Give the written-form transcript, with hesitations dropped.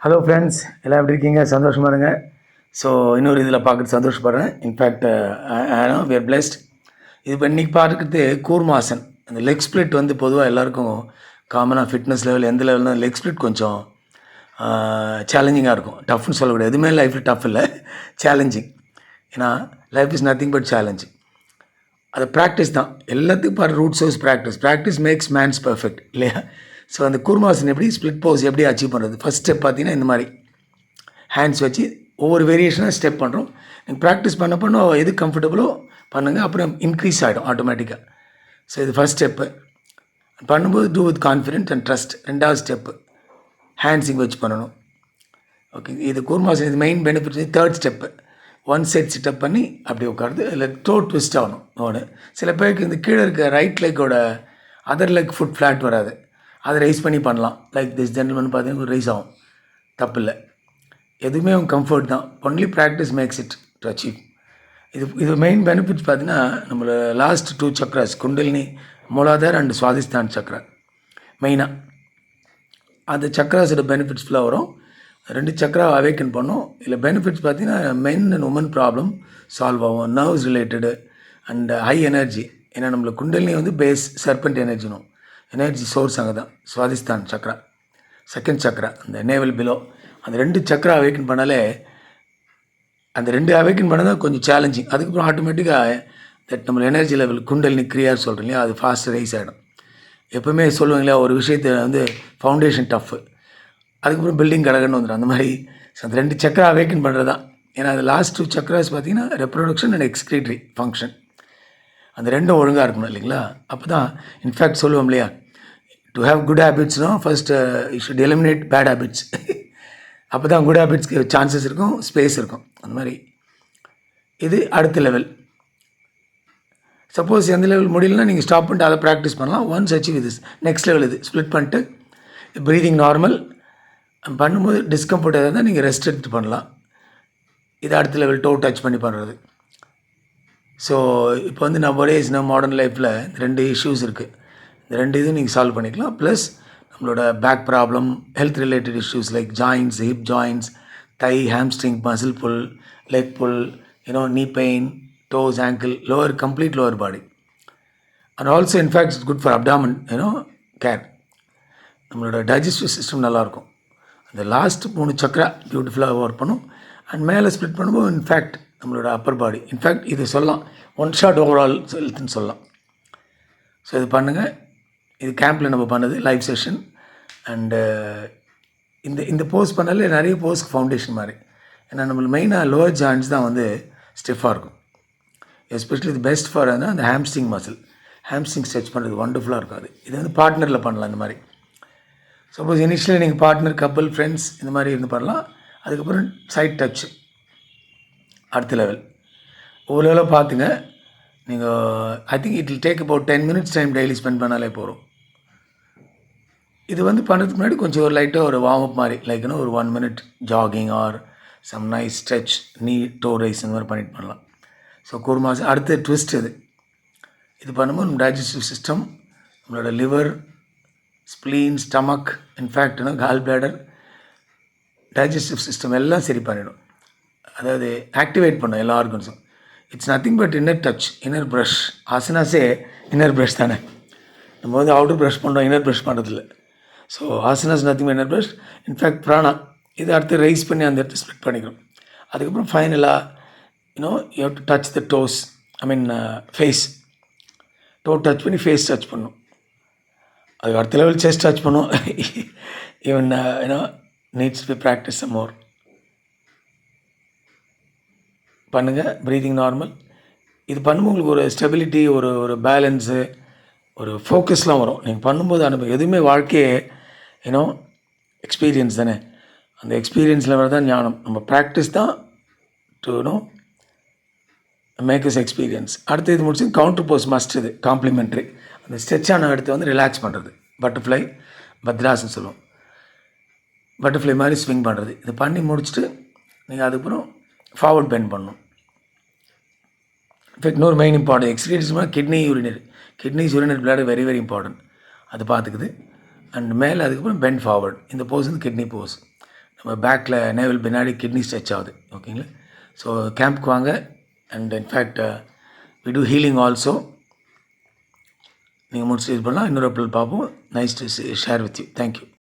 Hello friends, எல்லாம் எப்படி இருக்கீங்க? சந்தோஷமாக இருங்க. ஸோ இன்னொரு இதில் பார்க்குறது சந்தோஷப்படுறேன். In fact we are blessed. இது இப்போ இன்றைக்கி பார்க்குறது கூர்மாசன். அந்த லெக் ஸ்ப்ளிட் வந்து பொதுவாக எல்லாருக்கும் காமனாக ஃபிட்னஸ் லெவல் எந்த லெவல்னா லெக் ஸ்ப்ளிட் கொஞ்சம் சேலஞ்சிங்காக இருக்கும். டஃப்னு சொல்லக்கூடாது, எதுவுமே லைஃப்பில் டஃப் இல்லை, சேலஞ்சிங். ஏன்னா life is nothing but challenge. அது ப்ராக்டிஸ் தான் எல்லாத்துக்கும். பாரு, root source practice makes man's perfect இல்லையா? ஸோ அந்த கூர்மாசன் எப்படி ஸ்ப்ளிட் போஸ் எப்படி அச்சீவ் பண்ணுறது? ஃபஸ்ட் ஸ்டெப் பார்த்தீங்கன்னா இந்த மாதிரி ஹேண்ட்ஸ் வச்சு ஒவ்வொரு வேரியேஷனாக ஸ்டெப் பண்ணுறோம். நீங்கள் ப்ராக்டிஸ் பண்ண எது கம்ஃபர்டபுளோ பண்ணுங்கள், அப்புறம் இன்க்ரீஸ் ஆகிடும் ஆட்டோமேட்டிக்காக. ஸோ இது ஃபஸ்ட் ஸ்டெப்பு. பண்ணும்போது do with confident and trust. ரெண்டாவது ஸ்டெப்பு ஹேண்ட்ஸிங் வச்சு பண்ணணும். ஓகே, இது கூர்மாசன் இது main benefit. Third step one set sit up பண்ணி அப்படி உட்காருது. இல்லை டோ ட்விஸ்ட் ஆகணும் ஒன்று. சில பேருக்கு இந்த கீழே இருக்க ரைட் லெக்கோட அதர் லெக் ஃபுட் ஃப்ளாட் வராது, அதை ரைஸ் பண்ணி பண்ணலாம். லைக் திஸ் ஜென்டில்மேன் பார்த்தீங்கன்னா ரைஸ் ஆகும், தப்பு இல்லை. எதுவுமே அவங்க கம்ஃபர்ட் தான். Only practice makes it to achieve. இது மெயின் பெனிஃபிட்ஸ் பார்த்தீங்கன்னா நம்மளோட லாஸ்ட் 2 சக்ராஸ் குண்டலினி, மூலாதார் அண்ட் சுவாதிஷ்டான் சக்ரா மெயினாக. அந்த சக்ராஸோட பெனிஃபிட்ஸ் ஃபுல்லாக வரும். 2 சக்ரா அவேக்கன் பண்ணோம். இதில் பெனிஃபிட்ஸ் பார்த்தீங்கன்னா men and women problem solve ஆகும், nerves related and high energy. ஏன்னா நம்மளுக்கு குண்டலினி வந்து பேஸ் சர்பெண்ட் எனர்ஜினும் எனர்ஜி சோர்ஸ் அங்கே தான். சுவாதிஷ்தான் சக்ரா செகண்ட் சக்ரா, அந்த நேவல் பிலோ. அந்த 2 சக்ரா அவேக்கன் பண்ணாலே, அந்த 2 அவேக்கன் பண்ண தான் கொஞ்சம் சேலஞ்சிங். அதுக்கப்புறம் ஆட்டோமேட்டிக்காக தட் நம்ம எனர்ஜி லெவல் குண்டலினி கிரியார் சொல்கிறோம் இல்லையா, அது ஃபாஸ்ட் ரைஸ் ஆகிடும். எப்போவுமே சொல்லுவாங்களா ஒரு விஷயத்தை வந்து ஃபவுண்டேஷன் டஃப்பு, அதுக்கப்புறம் பில்டிங் கடகன்னு வந்துடும். அந்த மாதிரி அந்த 2 சக்ரா அவேக்கன் பண்ணுறது தான். ஏன்னா அது லாஸ்ட் 2 சக்ராஸ் பார்த்தீங்கன்னா ரெப்ரொடக்ஷன் அண்ட் எக்ஸ்க்ரீட்டரி ஃபங்க்ஷன். அந்த 2 ஒழுங்காக இருக்கணும் இல்லைங்களா? அப்போ தான் இன்ஃபேக்ட் சொல்லுவோம் இல்லையா, டு ஹேவ் குட் ஹேபிட்ஸ்னால் first you should eliminate bad habits. அப்போ தான் குட் ஹேபிட்ஸ்க்கு சான்சஸ் இருக்கும், ஸ்பேஸ் இருக்கும். அந்த மாதிரி இது அடுத்த லெவல். சப்போஸ் எந்த லெவல் முடியலன்னா நீங்கள் ஸ்டாப் பண்ணிட்டு அதை ப்ராக்டிஸ் பண்ணலாம். ஒன்ஸ் அச்சீவ் இது நெக்ஸ்ட் லெவல். இது ஸ்ப்ளிட் பண்ணிட்டு ப்ரீதிங் நார்மல் பண்ணும்போது டிஸ்கம்ஃபர்ட் எதாவது தான் நீங்கள் ரெஸ்ட் எடுத்து பண்ணலாம். இது அடுத்த லெவல் டோ டச் பண்ணி பண்ணுறது. ஸோ இப்போ வந்து நம்ம மாடர்ன் லைஃப்பில் 2 இஷ்யூஸ் இருக்குது. இந்த 2 இதுவும் நீங்கள் சால்வ் பண்ணிக்கலாம். ப்ளஸ் நம்மளோட back problem, health related issues like joints, hip joints, thigh, hamstring, muscle pull, leg pull, knee pain, toes, ankle, complete lower body. And also in fact it's good for abdomen, care. நம்மளோட digestive system நல்லாயிருக்கும். அந்த last 3 Chakra பியூட்டிஃபுல்லாக work பண்ணும். And மேலே split பண்ணும்போது in fact நம்மளோட அப்பர் பாடி, in fact இது சொல்லலாம் ஒன் ஷாட் ஓவரால் ஹெல்த்னு சொல்லலாம். ஸோ இது பண்ணுங்கள். இது கேம்பில் நம்ம பண்ணது லைவ் செஷன். அண்டு இந்த போஸ் பண்ணாலே நிறைய போஸ்க்கு ஃபவுண்டேஷன் மாதிரி. ஏன்னா நம்மளுக்கு மெயினாக லோவர் ஜாயின்ட்ஸ் தான் வந்து ஸ்டிஃபாக இருக்கும். எஸ்பெஷலி இது பெஸ்ட் ஃபார் அந்த ஹாம்ஸ்ட்ரிங் மசில். ஹாம்ஸ்ட்ரிங் ஸ்ட்ரெச் பண்ணுறது வண்டர்ஃபுல்லாக இருக்கும். இது வந்து பார்ட்னரில் பண்ணலாம். இந்த மாதிரி சப்போஸ் இனிஷியலி நீங்கள் பார்ட்னர், கப்புள், ஃப்ரெண்ட்ஸ் இந்த மாதிரி இருந்து பண்ணலாம். அதுக்கப்புறம் சைட் டச் அடுத்த லெவல். ஒரு லெவலில் பார்த்துங்க. நீங்கள் I think it will take about 10 minutes time daily spend பண்ணாலே போகிறோம். இது வந்து பண்ணுறதுக்கு முன்னாடி கொஞ்சம் ஒரு லைட்டாக ஒரு வார்ம் அப் மாதிரி, லைக் ஒரு 1 minute jogging or some nice stretch, knee toe raise இந்த மாதிரி பண்ணிட்டு பண்ணலாம். ஸோ கூர்மாசன் அடுத்த ட்விஸ்ட் இது பண்ணும்போது நம்ம டைஜஸ்டிவ் சிஸ்டம், நம்மளோட liver, spleen, stomach, in fact gall bladder, digestive system எல்லாம் சரி பண்ணிடும். அதாவது ஆக்டிவேட் பண்ணும் எல்லா ஆர்கன்ஸும். It's nothing but inner touch, inner brush. ஆசனாஸே இன்னர் ப்ரஷ் தானே. நம்ம வந்து அவுட்டர் ப்ரஷ் பண்ணுறோம், இன்னர் ப்ரஷ் பண்ணுறதில்ல. So asanas nothing but inner brush. In fact prana இது அடுத்து ரைஸ் பண்ணி அந்த இடத்த ஸ்ப்ளிட் பண்ணிக்கிறோம். அதுக்கப்புறம் ஃபைனலாக you have to touch the toes, face. toe touch பண்ணி face touch பண்ணும். அது அடுத்த லெவல் செஸ்ட் டச் பண்ணும். Even needs to practise some more. பண்ணுங்கள். Breathing normal. இது பண்ணும்போது உங்களுக்கு ஒரு ஸ்டெபிலிட்டி, ஒரு பேலன்ஸு, ஒரு ஃபோக்கஸ்லாம் வரும். நீங்கள் பண்ணும்போது அனுபவம் எதுவுமே வாழ்க்கையே எக்ஸ்பீரியன்ஸ் தானே. அந்த எக்ஸ்பீரியன்ஸில் வரதான் ஞானம். நம்ம ப்ராக்டிஸ் தான் டு மேக் இஸ் எக்ஸ்பீரியன்ஸ். அடுத்து இது முடிச்சு கவுண்டர் போஸ் மஸ்ட். இது காம்ப்ளிமெண்ட்ரி. அந்த ஸ்ட்ரெச்சான இடத்த வந்து ரிலாக்ஸ் பண்ணுறது. பட்டர்ஃப்ளை, பத்ராஸ்ன்னு சொல்லுவோம். பட்டர்ஃப்ளை மாதிரி ஸ்விங் பண்ணுறது. இது பண்ணி முடிச்சுட்டு நீங்கள் அதுக்கப்புறம் ஃபார்வர்ட் பெண்ட் பண்ணணும். இன்ஃபேக்ட் இன்னொரு மெயின் இம்பார்ட்டன்ட் எக்ஸ்பீரியன்ஸ்னால் kidneys urinary bladder very very important. அது பார்த்துக்குது. அண்ட் மேலே அதுக்கப்புறம் பெண்ட் ஃபார்வர்ட். இந்த போஸ் வந்து கிட்னி போஸ். நம்ம பேக்கில் நேவல் பின்னாடி கிட்னி ஸ்ட்ரெச் ஆகுது. ஓகேங்களா? ஸோ கேம்ப்க்கு வாங்க. And in fact we do healing also. நீங்கள் முடிச்சு இது பண்ணலாம். இன்னொரு பார்ப்போம். Nice to share with you. Thank you.